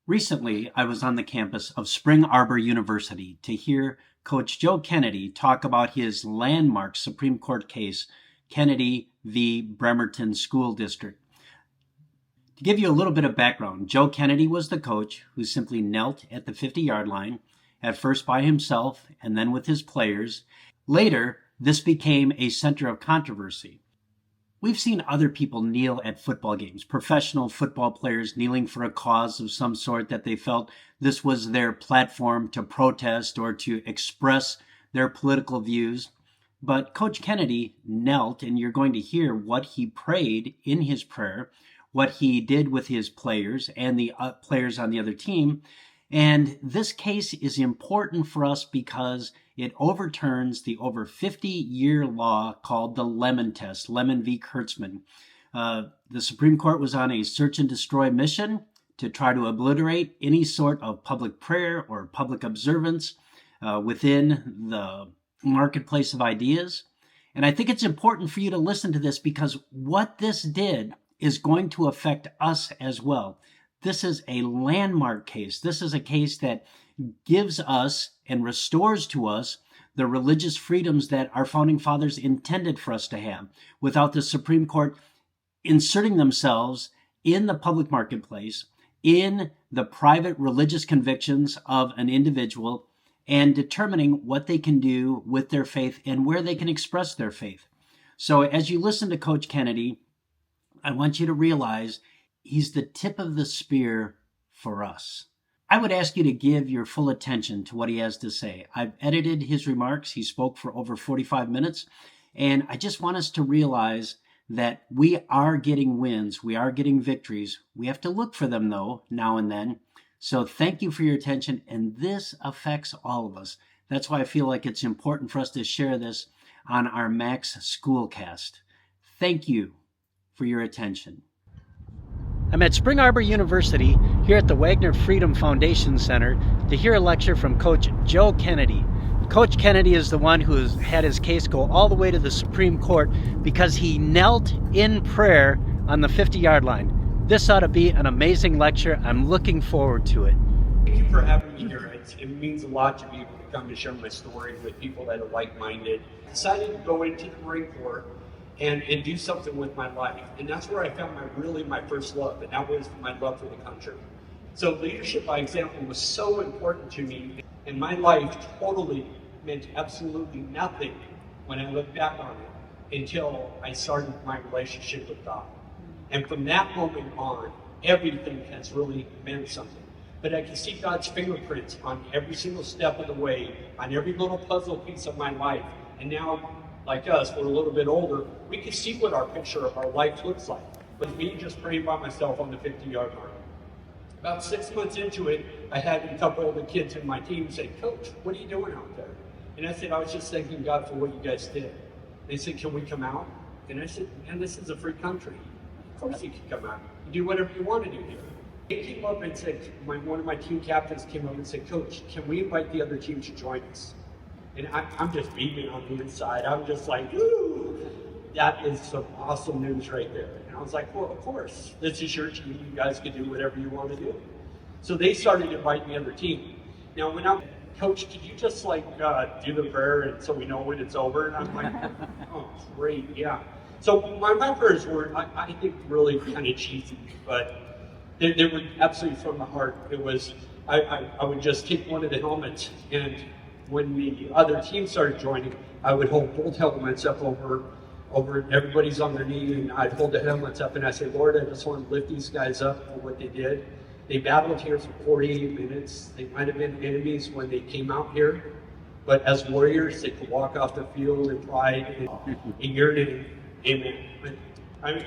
Recently, I was on the campus of Spring Arbor University to hear Coach Joe Kennedy talk about his landmark Supreme Court case, Kennedy v. Bremerton School District. To give you a little bit of background, Joe Kennedy was the coach who simply knelt at the 50-yard line, at first by himself and then with his players. Later, this became a center of controversy. We've seen other people kneel at football games, professional football players kneeling for a cause of some sort that they felt this was their platform to protest or to express their political views. But Coach Kennedy knelt, and you're going to hear what he prayed in his prayer, what he did with his players and the players on the other team. And this case is important for us because it overturns the over 50-year law called the Lemon Test, Lemon v. Kurtzman. The Supreme Court was on a search and destroy mission to try to obliterate any sort of public prayer or public observance within the marketplace of ideas. And I think it's important for you to listen to this because what this did is going to affect us as well. This is a landmark case. This is a case that gives us and restores to us the religious freedoms that our founding fathers intended for us to have without the Supreme Court inserting themselves in the public marketplace, in the private religious convictions of an individual, and determining what they can do with their faith and where they can express their faith. So as you listen to Coach Kennedy, I want you to realize he's the tip of the spear for us. I would ask you to give your full attention to what he has to say. I've edited his remarks. He spoke for over 45 minutes. And I just want us to realize that we are getting wins. We are getting victories. We have to look for them, though, now and then. So thank you for your attention. And this affects all of us. That's why I feel like it's important for us to share this on our MACS Schoolcast. Thank you for your attention. I'm at Spring Arbor University here at the Wagner Freedom Foundation Center to hear a lecture from Coach Joe Kennedy. Coach Kennedy is the one who has had his case go all the way to the Supreme Court because he knelt in prayer on the 50-yard line. This ought to be an amazing lecture. I'm looking forward to it. Thank you for having me here. It means a lot to be able to come and share my story with people that are like-minded. I decided to go into the Marine Corps and do something with my life. And that's where I found my first love, and that was my love for the country. So leadership by example was so important to me, and my life totally meant absolutely nothing when I look back on it until I started my relationship with God. And from that moment on, everything has really meant something. But I can see God's fingerprints on every single step of the way, on every little puzzle piece of my life. And now, like us, we're a little bit older, we can see what our picture of our life looks like. But me just praying by myself on the 50-yard line. About 6 months into it, I had a couple of the kids in my team say, "Coach, what are you doing out there?" And I said, "I was just thanking God for what you guys did." They said, "Can we come out?" And I said, "Man, this is a free country. Of course you can come out. You do whatever you want to do here." They came up and said, one of my team captains came up and said, "Coach, can we invite the other team to join us?" And I'm just beaming on the inside. I'm just like, "Ooh, that is some awesome news right there." And I was like, "Well, of course, this is your team. You guys can do whatever you want to do." So they started inviting the other team. Now, when I'm, "Coach, could you just do the prayer and so we know when it's over?" And I'm like, "Oh, great, yeah." So my prayers were, I think, really kind of cheesy, but they were absolutely from the heart. It was, I would just take one of the helmets, and when the other team started joining, I would hold both helmets up over everybody's on their knee, and I'd hold the helmets up and I'd say, "Lord, I just want to lift these guys up for what they did. They battled here for 48 minutes. They might have been enemies when they came out here, but as warriors, they could walk off the field in pride in your name. Amen." I mean,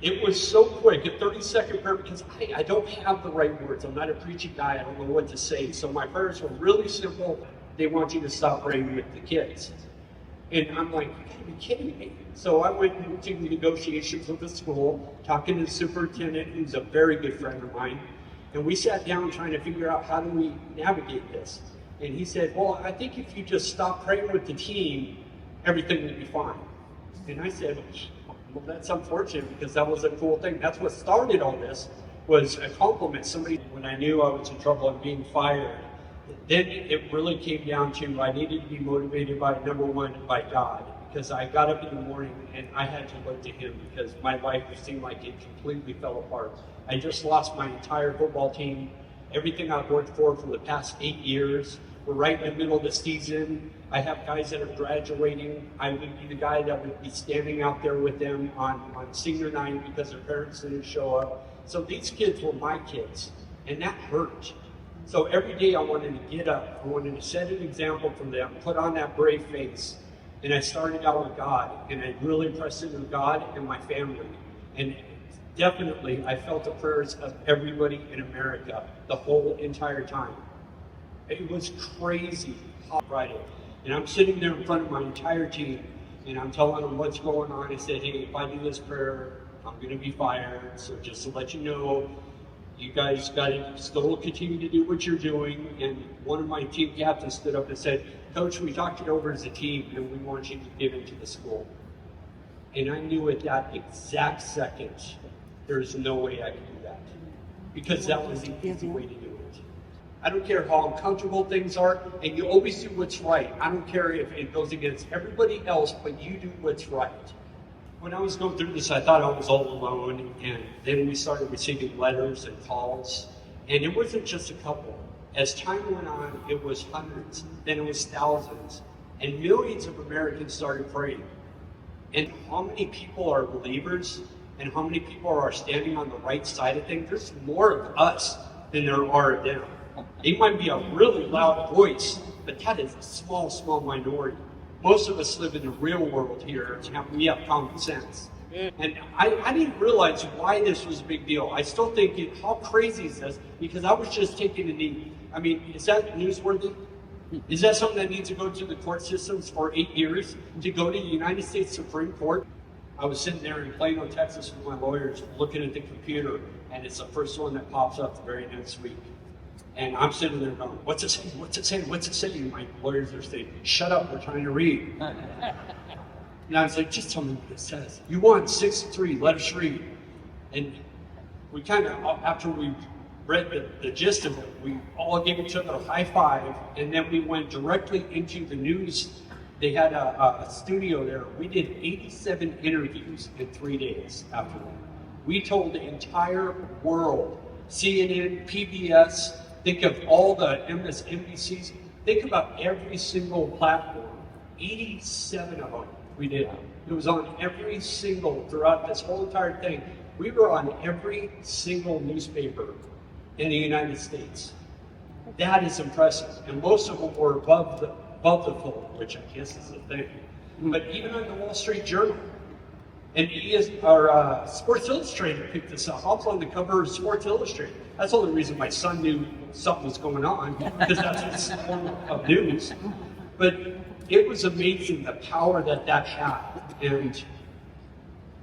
it was so quick, a 30-second prayer, because I don't have the right words. I'm not a preaching guy. I don't know what to say. So my prayers were really simple. They want you to stop praying with the kids. And I'm like, "You gotta be kidding me." So I went into negotiations with the school, talking to the superintendent, who's a very good friend of mine. And we sat down trying to figure out how do we navigate this. And he said, "Well, I think if you just stop praying with the team, everything will be fine." And I said, "Well, that's unfortunate because that was a cool thing." That's what started all this, was a compliment. Somebody, when when I knew I was in trouble and being fired, then it really came down to I needed to be motivated by, number one, by God. Because I got up in the morning and I had to look to him because my life seemed like it completely fell apart. I just lost my entire football team, everything I've worked for the past 8 years. We're right in the middle of the season. I have guys that are graduating. I would be the guy that would be standing out there with them on senior night because their parents didn't show up. So these kids were my kids, and that hurt. So every day I wanted to get up. I wanted to set an example for them, put on that brave face. And I started out with God, and I really pressed into God and my family. And definitely, I felt the prayers of everybody in America the whole entire time. It was crazy hot Friday. And I'm sitting there in front of my entire team, and I'm telling them what's going on. I said, hey, if I do this prayer, I'm going to be fired. So just to let you know, you guys got to still continue to do what you're doing. And one of my team captains stood up and said, Coach, we talked it over as a team, and we want you to give into the school. And I knew at that exact second, there's no way I could do that. Because that was the easy way to do it. I don't care how uncomfortable things are, and you always do what's right. I don't care if it goes against everybody else, but you do what's right. When I was going through this, I thought I was all alone, and then we started receiving letters and calls, and it wasn't just a couple. As time went on, it was hundreds, then it was thousands, and millions of Americans started praying. And how many people are believers, and how many people are standing on the right side of things? There's more of us than there are of them. It might be a really loud voice, but that is a small, small minority. Most of us live in the real world here, and we have common sense. And I didn't realize why this was a big deal. I still think, how crazy is this? Because I was just taking a knee. I mean, is that newsworthy? Is that something that needs to go to the court systems for 8 years? To go to the United States Supreme Court? I was sitting there in Plano, Texas with my lawyers looking at the computer, and it's the first one that pops up the very next week. And I'm sitting there going, what's it saying? What's it saying? What's it saying? My lawyers are saying, shut up, we're trying to read. And I was like, just tell me what it says. You won 6-3, let us read. And we kind of, after we read the gist of it, we all gave each other a high five, and then we went directly into the news. They had a studio there. We did 87 interviews in 3 days after that. We told the entire world, CNN, PBS, think of all the MSNBCs, think about every single platform, 87 of them we did. It was on every single, throughout this whole entire thing, we were on every single newspaper in the United States. That is impressive. And most of them were above the fold, which I guess is the thing. But even on the Wall Street Journal, and our Sports Illustrated picked this up. I was on the cover of Sports Illustrated. That's the only reason my son knew something was going on, because that's his form of news. But it was amazing the power that had. And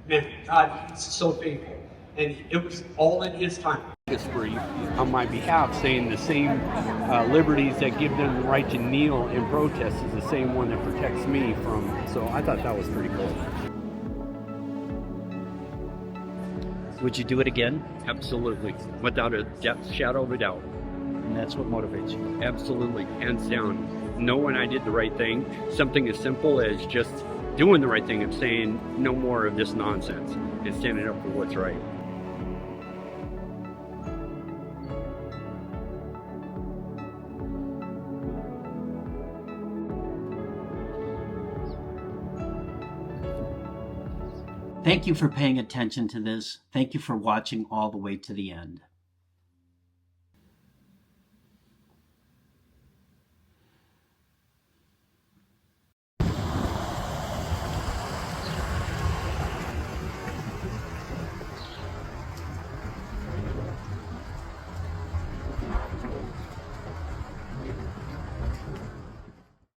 man, God, he's so faithful. And it was all in his time. This brief on my behalf saying the same liberties that give them the right to kneel in protest is the same one that protects me from. So I thought that was pretty cool. Would you do it again? Absolutely, without a shadow of a doubt. And that's what motivates you. Absolutely, hands down. Knowing I did the right thing, something as simple as just doing the right thing and saying no more of this nonsense and standing up for what's right. Thank you for paying attention to this. Thank you for watching all the way to the end.